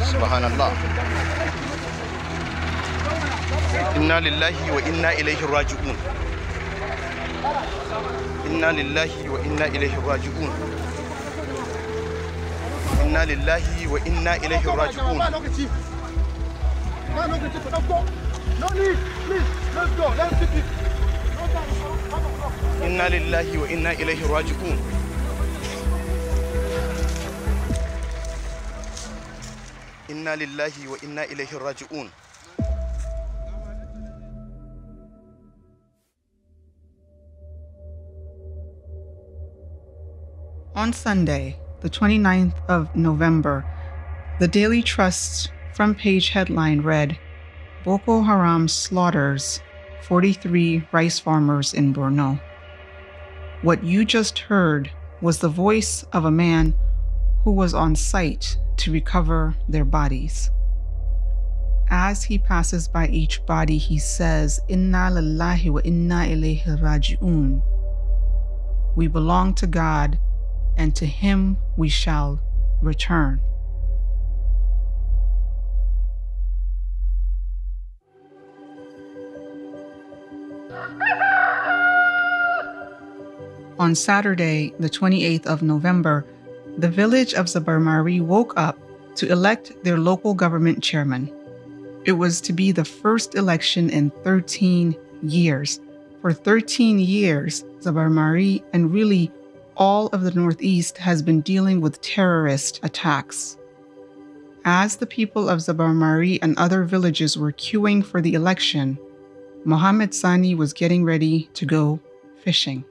Subhanallah. Inna lillahi wa inna ilayhi raji'un. Inna lillahi wa inna ilayhi raji'un. Inna lillahi wa inna ilayhi raji'un. No need, please, let's go, let's keep it. Inna lillahi wa inna ilayhi raji'un. Inna lillahi wa inna ilayhi raji'un. On Sunday, the 29th of November, the Daily Trust's front page headline read, Boko Haram slaughters 43 rice farmers in Borno. What you just heard was the voice of a man who was on site to recover their bodies. As he passes by each body, he says, Inna lillahi wa inna ilayhi raji'un. We belong to God, and to him we shall return. On Saturday, the 28th of November, the village of Zabarmari woke up to elect their local government chairman. It was to be the first election in 13 years. For 13 years, Zabarmari and really all of the Northeast has been dealing with terrorist attacks. As the people of Zabarmari and other villages were queuing for the election, Mohammed Sani was getting ready to go fishing.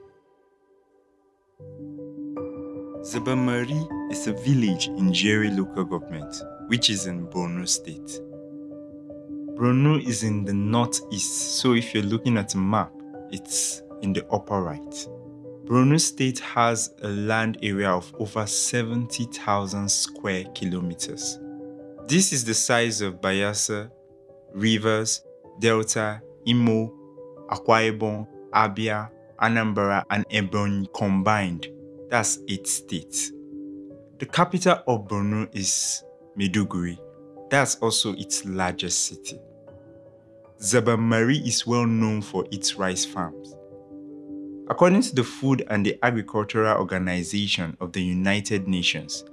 Zabarmari is a village in Jere local government, which is in Borno state. Borno is in the northeast, so if you're looking at a map, it's in the upper right. Borno state has a land area of over 70,000 square kilometers. This is the size of Bayelsa, Rivers, Delta, Imo, Akwa Ibom, Abia, Anambra, and Ebonyi combined. That's 8 states. The capital of Borno is Maiduguri. That's also its largest city. Zabarmari is well known for its rice farms. According to the Food and the Agricultural Organization of the United Nations,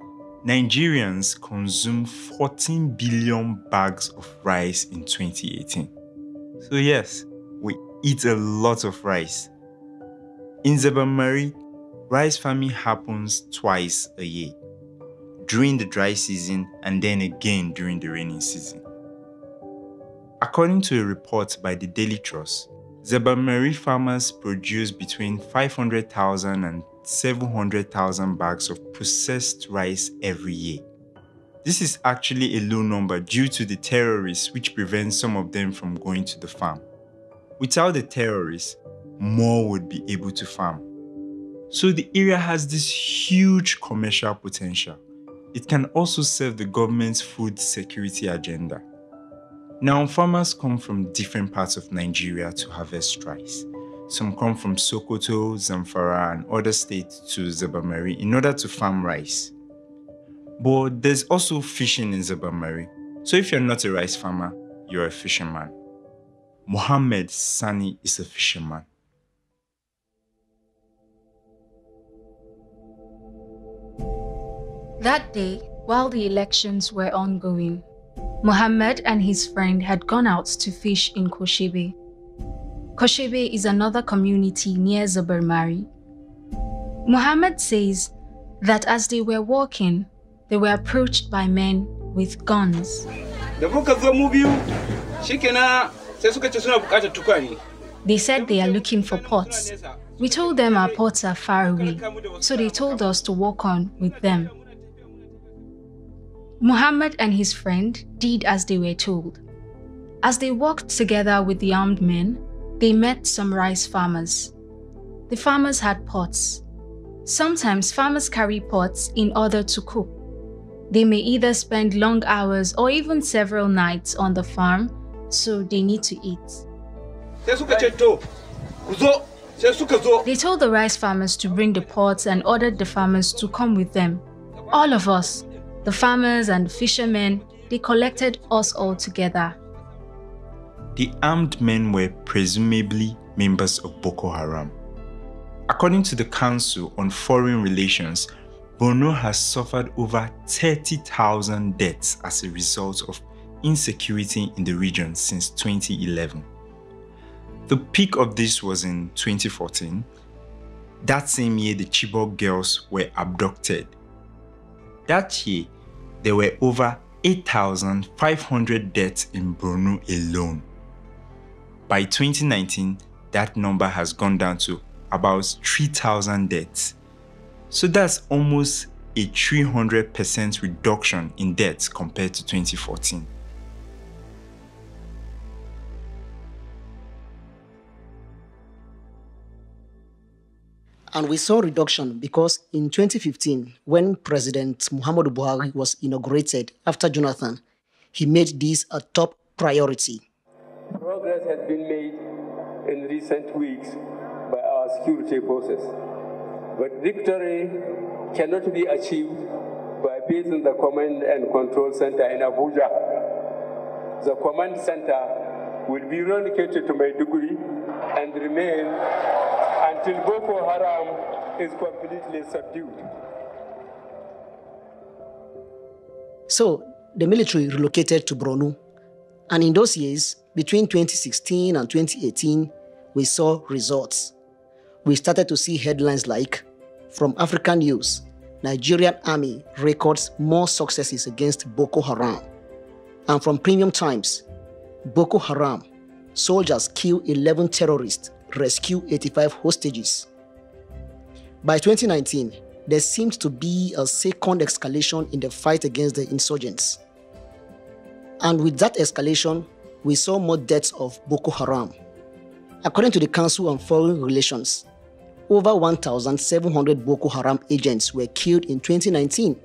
Nigerians consume 14 billion bags of rice in 2018. So yes, we eat a lot of rice. In Zabarmari, rice farming happens twice a year, during the dry season and then again during the rainy season. According to a report by the Daily Trust, Zabarmari farmers produce between 500,000 and 700,000 bags of processed rice every year. This is actually a low number due to the terrorists, which prevents some of them from going to the farm. Without the terrorists, more would be able to farm. So the area has this huge commercial potential. It can also serve the government's food security agenda. Now, farmers come from different parts of Nigeria to harvest rice. Some come from Sokoto, Zamfara, and other states to Zabarmari in order to farm rice. But there's also fishing in Zabarmari. So if you're not a rice farmer, you're a fisherman. Mohammed Sani is a fisherman. That day, while the elections were ongoing, Mohammed and his friend had gone out to fish in Koshebe. Koshebe is another community near Zabarmari. Mohammed says that as they were walking, they were approached by men with guns. They said they are looking for pots. We told them our pots are far away, so they told us to walk on with them. Mohammed and his friend did as they were told. As they walked together with the armed men, they met some rice farmers. The farmers had pots. Sometimes farmers carry pots in order to cook. They may either spend long hours or even several nights on the farm, so they need to eat. They told the rice farmers to bring the pots and ordered the farmers to come with them. All of us, the farmers and the fishermen, they collected us all together. The armed men were presumably members of Boko Haram. According to the Council on Foreign Relations, Borno has suffered over 30,000 deaths as a result of insecurity in the region since 2011. The peak of this was in 2014. That same year, the Chibok girls were abducted. That year, there were over 8,500 deaths in Borno alone. By 2019, that number has gone down to about 3,000 deaths. So that's almost a 300% reduction in deaths compared to 2014. And we saw reduction because in 2015, when President Muhammadu Buhari was inaugurated after Jonathan, he made this a top priority. Progress has been made in recent weeks by our security forces, but victory cannot be achieved by basing the command and control center in Abuja. The command center will be relocated to Maiduguri and remain until Boko Haram is completely subdued. So, the military relocated to Borno, and in those years, between 2016 and 2018, we saw results. We started to see headlines like, from African News, Nigerian Army records more successes against Boko Haram. And from Premium Times, Boko Haram, soldiers kill 11 terrorists, rescue 85 hostages. By 2019, there seemed to be a second escalation in the fight against the insurgents. And with that escalation, we saw more deaths of Boko Haram. According to the Council on Foreign Relations, over 1,700 Boko Haram agents were killed in 2019.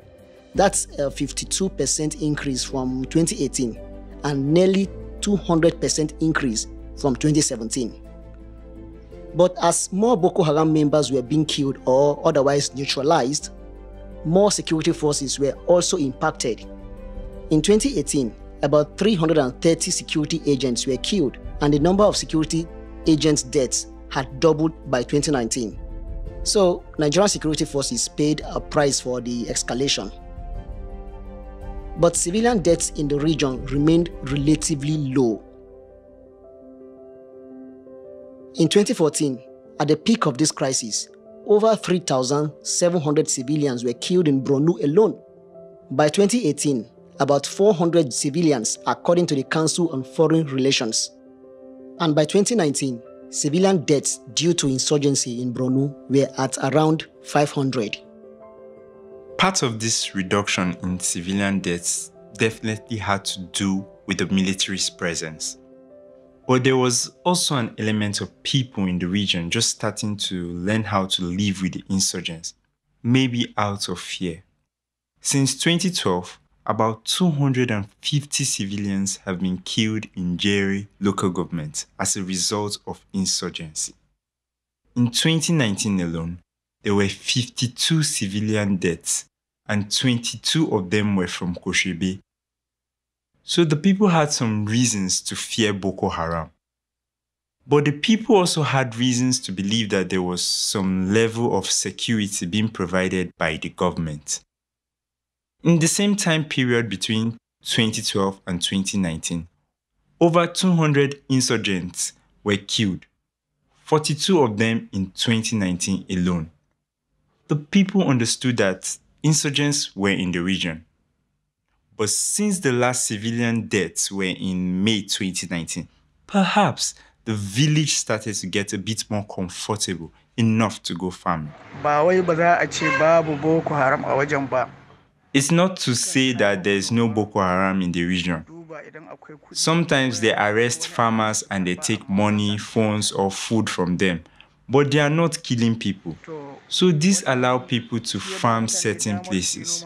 That's a 52% increase from 2018 and nearly 200% increase from 2017. But as more Boko Haram members were being killed or otherwise neutralized, more security forces were also impacted. In 2018, about 330 security agents were killed, and the number of security agents' deaths had doubled by 2019. So, Nigerian security forces paid a price for the escalation. But civilian deaths in the region remained relatively low. In 2014, at the peak of this crisis, over 3,700 civilians were killed in Borno alone. By 2018, about 400 civilians, according to the Council on Foreign Relations. And by 2019, civilian deaths due to insurgency in Borno were at around 500. Part of this reduction in civilian deaths definitely had to do with the military's presence. But there was also an element of people in the region just starting to learn how to live with the insurgents, maybe out of fear. Since 2012, about 250 civilians have been killed in Jere local government as a result of insurgency. In 2019 alone, there were 52 civilian deaths, and 22 of them were from Koshebe. So the people had some reasons to fear Boko Haram. But the people also had reasons to believe that there was some level of security being provided by the government. In the same time period between 2012 and 2019, over 200 insurgents were killed, 42 of them in 2019 alone. The people understood that insurgents were in the region. But since the last civilian deaths were in May 2019, perhaps the village started to get a bit more comfortable enough to go farming. It's not to say that there is no Boko Haram in the region. Sometimes they arrest farmers and they take money, phones, or food from them, but they are not killing people. So this allows people to farm certain places.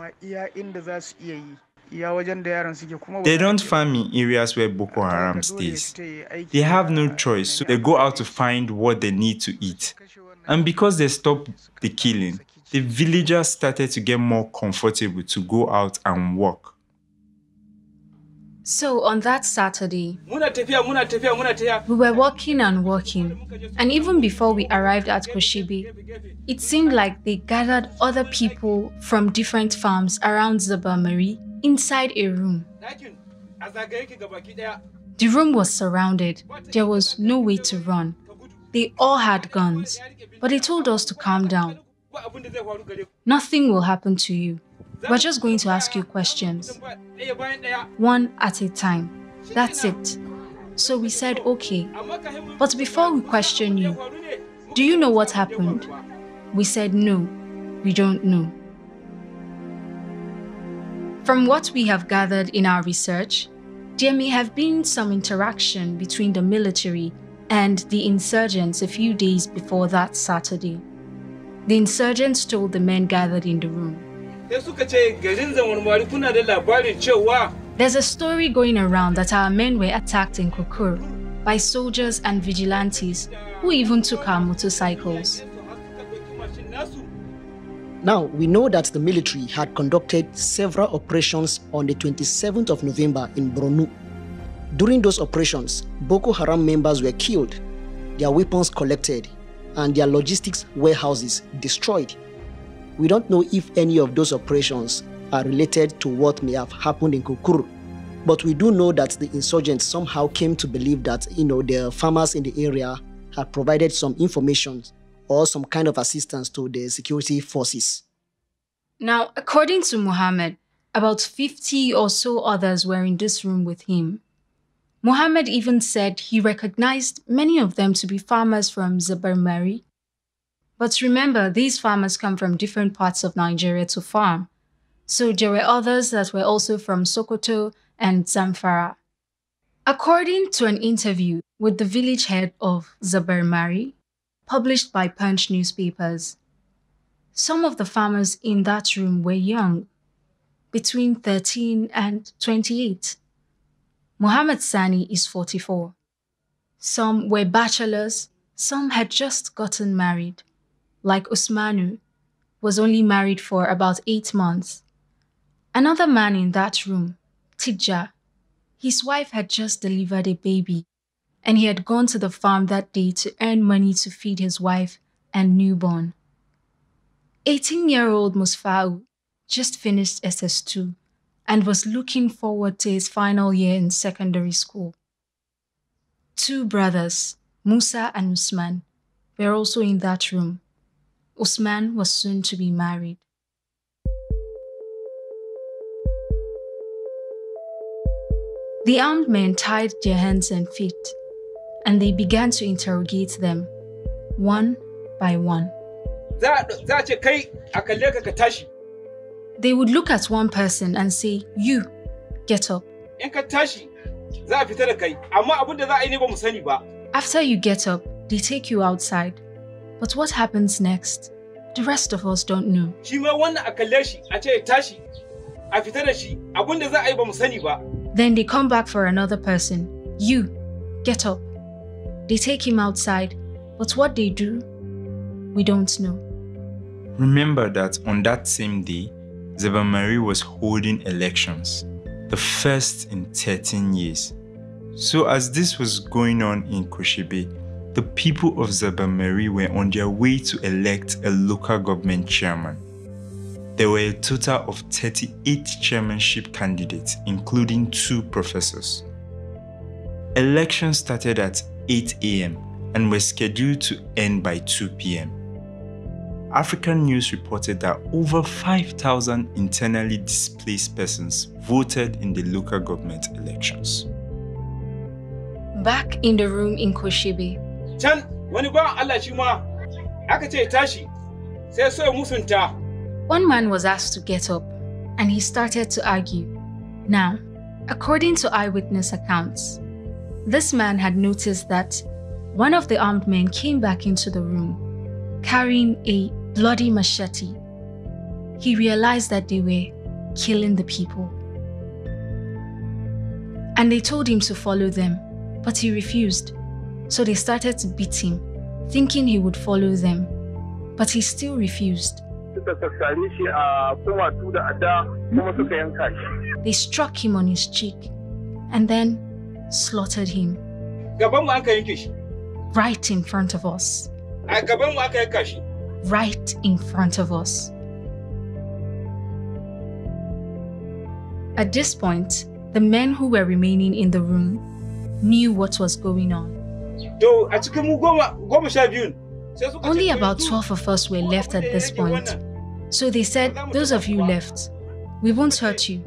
They don't farm in areas where Boko Haram stays. They have no choice, so they go out to find what they need to eat. And because they stopped the killing, the villagers started to get more comfortable to go out and work. So on that Saturday, we were walking and walking, and even before we arrived at Koshibe, it seemed like they gathered other people from different farms around Zabarmari inside a room. The room was surrounded. There was no way to run. They all had guns, but they told us to calm down. Nothing will happen to you. We're just going to ask you questions, one at a time. That's it. So we said, okay. But before we question you, do you know what happened? We said, no, we don't know. From what we have gathered in our research, there may have been some interaction between the military and the insurgents a few days before that Saturday. The insurgents told the men gathered in the room, there's a story going around that our men were attacked in Kukur by soldiers and vigilantes who even took our motorcycles. Now, we know that the military had conducted several operations on the 27th of November in Borno. During those operations, Boko Haram members were killed, their weapons collected, and their logistics warehouses destroyed. We don't know if any of those operations are related to what may have happened in Kukur, but we do know that the insurgents somehow came to believe that, the farmers in the area had provided some information or some kind of assistance to the security forces. Now, according to Muhammad, about 50 or so others were in this room with him. Muhammad even said he recognized many of them to be farmers from Zabarmari. But remember, these farmers come from different parts of Nigeria to farm. So there were others that were also from Sokoto and Zamfara. According to an interview with the village head of Zabarmari, published by Punch newspapers, some of the farmers in that room were young, between 13 and 28. Muhammad Sani is 44. Some were bachelors, some had just gotten married. Like Usmanu, was only married for about 8 months. Another man in that room, Tidja, his wife had just delivered a baby, and he had gone to the farm that day to earn money to feed his wife and newborn. 18-year-old Mustapha just finished SS2 and was looking forward to his final year in secondary school. 2 brothers, Musa and Usman, were also in that room. Usman was soon to be married. The armed men tied their hands and feet, and they began to interrogate them, one by one. They would look at one person and say, "You, get up." After you get up, they take you outside. But what happens next? The rest of us don't know. Then they come back for another person. "You, get up." They take him outside, but what they do, we don't know. Remember that on that same day, Zabarmari was holding elections, the first in 13 years. So as this was going on in Koshibe, the people of Zabarmari were on their way to elect a local government chairman. There were a total of 38 chairmanship candidates, including 2 professors. Elections started at 8 a.m. and were scheduled to end by 2 p.m. African News reported that over 5,000 internally displaced persons voted in the local government elections. Back in the room in Koshibe, one man was asked to get up, and he started to argue. Now, according to eyewitness accounts, this man had noticed that one of the armed men came back into the room carrying a bloody machete. He realized that they were killing the people. And they told him to follow them, but he refused. So they started to beat him, thinking he would follow them, but he still refused. They struck him on his cheek, and then slaughtered him. Right in front of us. Right in front of us. At this point, the men who were remaining in the room knew what was going on. Only about 12 of us were left at this point. So they said, those of you left, we won't hurt you.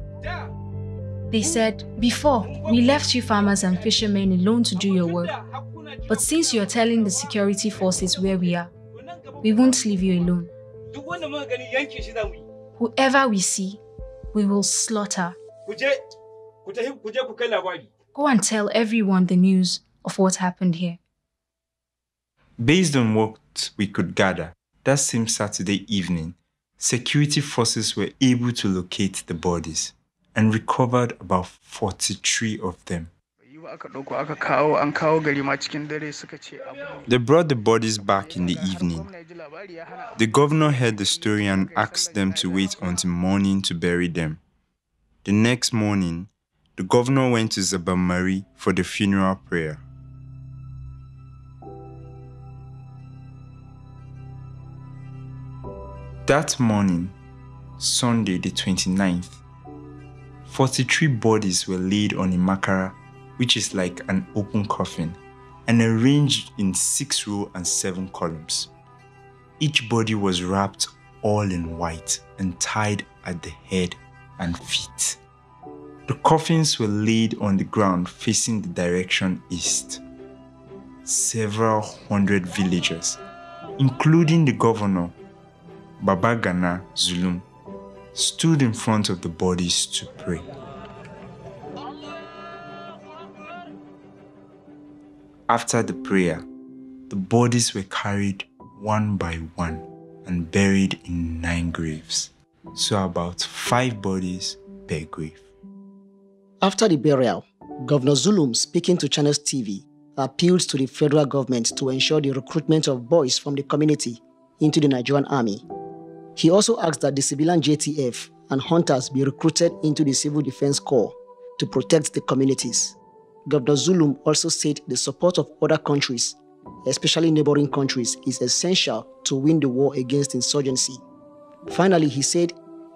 They said, before, we left you farmers and fishermen alone to do your work. But since you're telling the security forces where we are, we won't leave you alone. Whoever we see, we will slaughter. Go and tell everyone the news of what happened here. Based on what we could gather, that same Saturday evening, security forces were able to locate the bodies and recovered about 43 of them. They brought the bodies back in the evening. The governor heard the story and asked them to wait until morning to bury them. The next morning, the governor went to Zabarmari for the funeral prayer. That morning, Sunday the 29th, 43 bodies were laid on a makara, which is like an open coffin, and arranged in 6 rows and 7 columns. Each body was wrapped all in white and tied at the head and feet. The coffins were laid on the ground facing the direction east. Several hundred villagers, including the governor, Babagana Zulum, stood in front of the bodies to pray. After the prayer, the bodies were carried one by one and buried in 9 graves, so about 5 bodies per grave. After the burial, Governor Zulum, speaking to Channels TV, appealed to the federal government to ensure the recruitment of boys from the community into the Nigerian army. He also asked that the civilian JTF and hunters be recruited into the Civil Defense Corps to protect the communities. Governor Zulum also said the support of other countries, especially neighboring countries, is essential to win the war against insurgency. Finally, he said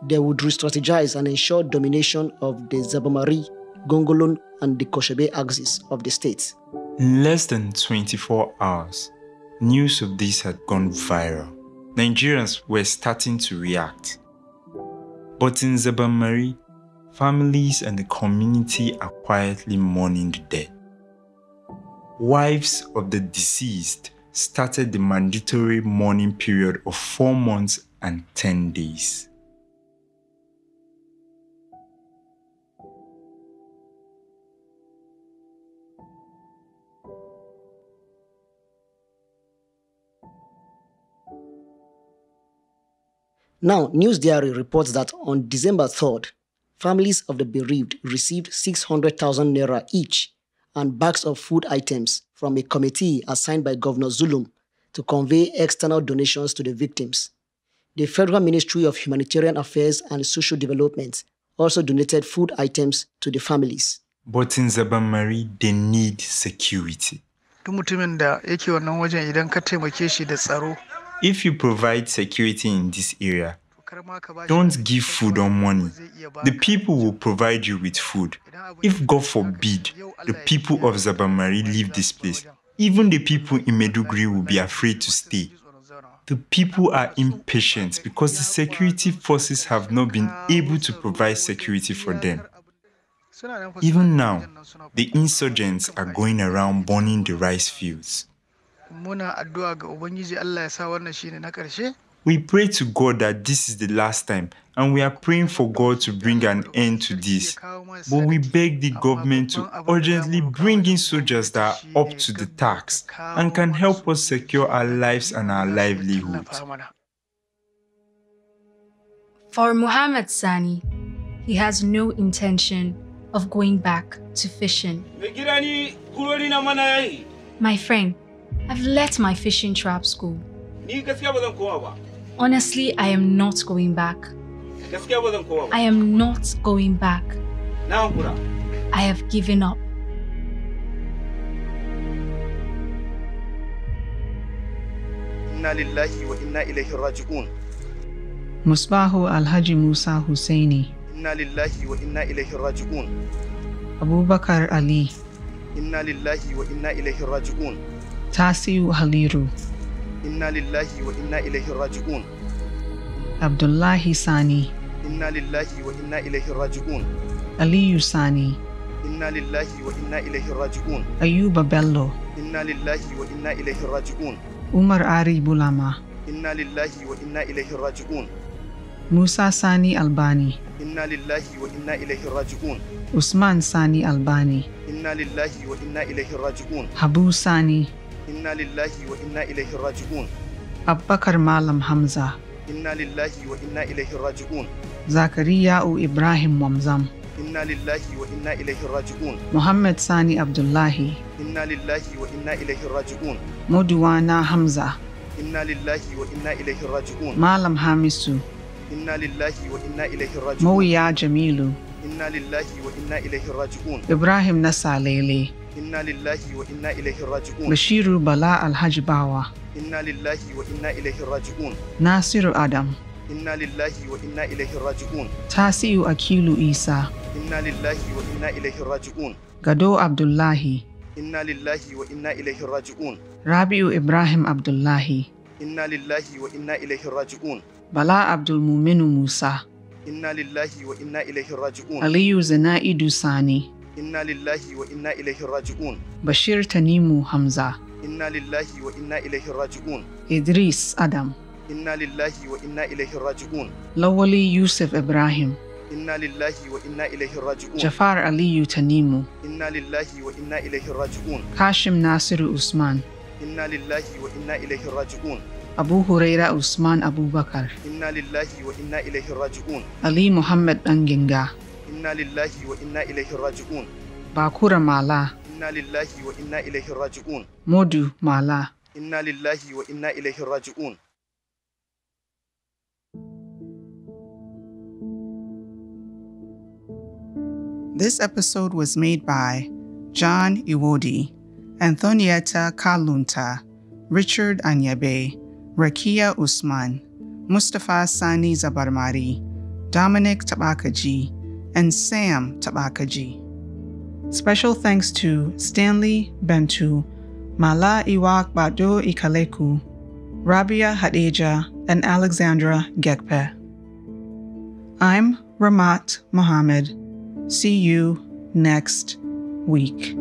they would re-strategize and ensure domination of the Zabarmari, Gongolon, and the Koshebe axis of the state. In less than 24 hours, news of this had gone viral. Nigerians were starting to react. But in Zabarmari, families and the community are quietly mourning the dead. Wives of the deceased started the mandatory mourning period of 4 months and 10 days. Now, News Diary reports that on December 3rd, families of the bereaved received 600,000 naira each and bags of food items from a committee assigned by Governor Zulum to convey external donations to the victims. The Federal Ministry of Humanitarian Affairs and Social Development also donated food items to the families. But in Zabarmari, they need security. If you provide security in this area, don't give food or money. The people will provide you with food. If God forbid the people of Zabarmari leave this place, even the people in Maiduguri will be afraid to stay. The people are impatient because the security forces have not been able to provide security for them. Even now, the insurgents are going around burning the rice fields. We pray to God that this is the last time, and we are praying for God to bring an end to this. But we beg the government to urgently bring in soldiers that are up to the task and can help us secure our lives and our livelihood. For Muhammad Sani, he has no intention of going back to fishing. My friend, I've let my fishing traps go. Honestly, I am not going back. I am not going back. I have given up. Inna lillahi wa inna ilayhi raji'un. Musbahu Alhaji Musa Hussaini. Inna lillahi wa inna ilayhi raji'un. Abubakar Ali. Inna lillahi wa inna ilayhi raji'un. Tasiu Haliru. Inna lillahi wa inna ilayhi raji'un. Abdullahi Sani. Inna lillahi wa inna ilayhi raji'un. Aliyu Sani. Inna lillahi wa inna ilayhi raji'un. Ayuba Bello. Inna lillahi wa inna ilayhi raji'un. Umar Ari Bulama. Inna lillahi wa inna ilayhi raji'un. Musa Sani Albani. Inna lillahi wa inna ilayhi raji'un. Usman Sani Albani. Inna lillahi wa inna ilayhi raji'un. Habu Sani. Inna lillahi wa inna ilayhi raji'un. Abubakar Malam Hamza. Inna lillahi wa inna ilayhi raji'un. Zakariya'u Ibrahim Wamzam. Inna lillahi wa inna ilayhi raji'un. Muhammad Sani Abdullahi. Inna lillahi wa inna ilayhi raji'un. Moduwana Hamza. Inna lillahi wa inna ilayhi raji'un. Malam Hamisu. Inna lillahi wa inna ilayhi raji'un. Mawiya Jamilu. Inna lillahi wa inna ilayhi raji'un. Ibrahim Nasalele. Inna lillahi wa inna ilayhi raji'un. Bashiru Bala Alhaji Bawa. Inna lillahi wa inna ilayhi raji'un. Nasiru Adam. Inna lillahi wa inna ilayhi raji'un. Tasiu Akilu Isa. Inna lillahi wa inna ilayhi raji'un. Gado Abdullahi. Inna lillahi wa inna ilayhi raji'un. Rabiu Ibrahim Abdullahi. Inna lillahi wa inna ilayhi raji'un. Bala Abdul Muminu Musa. Inna lillahi wa inna ilayhi raji'un. Aliyu Zanaidu Sani. Inna lillahi wa inna ilayhi raji'un. Bashir Tanimu Hamza. Inna lillahi wa inna ilayhi raji'un. Idris Adam. Inna lillahi wa inna ilayhi raji'un. Lawali Yusuf Ibrahim. Inna lillahi wa inna ilayhi raji'un. Jafar Aliyu Tanimu. Inna lillahi wa inna ilayhi raji'un. Kashim Nasiru Usman. Inna lillahi wa inna ilayhi raji'un. Abu Huraira Usman Abubakar. Inna lillahi wa inna ilayhi raji'un. Ali Muhammad Danginga. Inna lillahi wa inna ilayhi raji'un. Bakura Mala. Inna lillahi wa inna ilayhi raji'un. Modu Mala. Inna lillahi wa inna ilayhi raji'un. This episode was made by John Iwodi, Anthonieta Kalunta, Richard Anyebe, Rakiya Usman, Mustapha Sani Zabarmari, Dominic Tabakaji, and Sam Tabakaji. Special thanks to Stanley, Bentu, Mala Iwa Gbado Ikaleku, Rabia Hadejia, and Alexandra Gekpe. I'm Ramat Mohammed. See you next week.